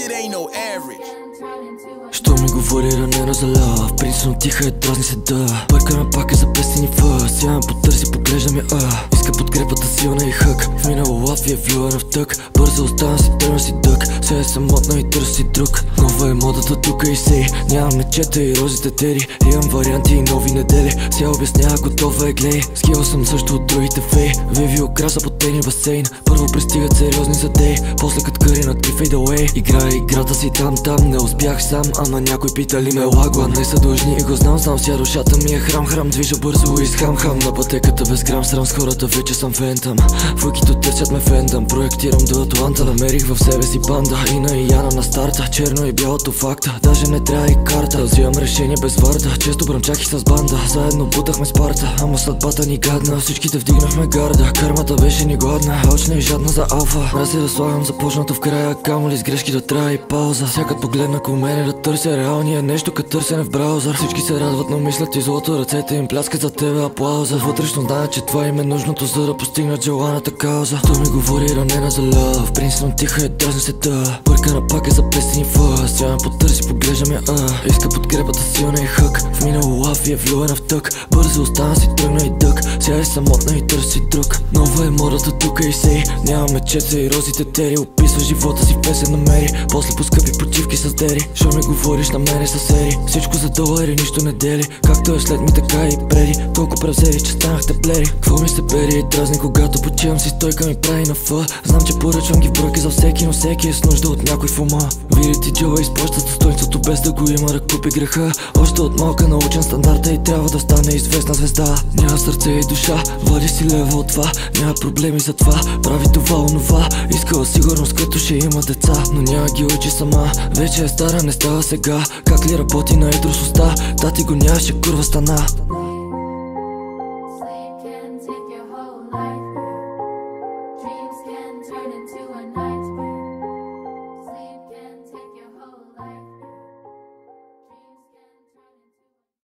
it ain't no average. Що ми говори ранена за ляв, принципно тиха е, дразни се да. Бъркана пак е за песни фъс, я ме потърси, поглеждам я иска подкрепата силна и хък. В минало лав е влюена в тък, бързо остана си, тръгна си дък. Сега е самотна и търси друг. Нова е модата тука и сей, нямам мечета и розите тери. Имам варианти и нови недели, сега обяснява, готова е глей. Скил съм също от другите фей, виви окраса по тени басейн. Първо пристигат сериозни задей, после кът къри на три fade away. Играя играта си там, не успях сам, ама някой питали ме лагла. Не са дължни и го знам, ся душата ми е храм. Движа бързо и с хам на пътеката без грам срам. С хората вече съм фентъм, фуйкито търсят ме фендъм. Проектирам до Атланта, намерих в себе си банда. Ина и Яна на старта, черно и бялото факта. Даже не трябва и карта, взимам решение без варта. Често бръмчах и с банда, заедно бутахме Спарта. Ама съдбата ни гадна, всичките вдигнахме гарда. Кармата беше ни гладна, алчна и жадна за алфа. Мрази да слагам започнато в края, камо ли с грешки да трябва и пауза. Всяка погледна към мене да търся реалния нещо като търсене в браузър. Всички се радват, но мислят и злото, ръцете им пляскат за тебе аплауза. Вътрешно знаят, че това им е нужното, за да постигнат желаната кауза. То ми говори ранена за лъв, принципно тиха е, дразни се да. Бъркана пак е за песни фъс, я ме потърси, поглеждам я иска подкрепата силна и хък. В минало лав е влюена в тък, бързо остана си, тръгна и дък. Сега е самотна и търси друг. Нова е модата тука и сей, няма мечета и розите тери. Описва живота си в песен намери, после по скъпи почивки с дери. Шо ми говориш на мене са сери, всичко за долари, нищо не дели. Както е след ми, така и преди, толкова превзели, че станахте плери. Кво ми се пери и дразни, когато почивам си, стойка ми прави на фъ. Знам, че поръчвам ги в бройки за всеки, но всеки е с нужда от някой в ума. Види ти джоба изплащат достойнството без да го има, разкупи греха. Още от малка научен стандарта и трябва да стане известна звезда. Няма сърце и душа, вади си лева от това, няма проблеми за това, прави това онова. Искала сигурност, като ще има деца, но няма ги учи сама. Вече е стара, не става сега, как ли работи на едросостта. Тати го нямаше, курва стана.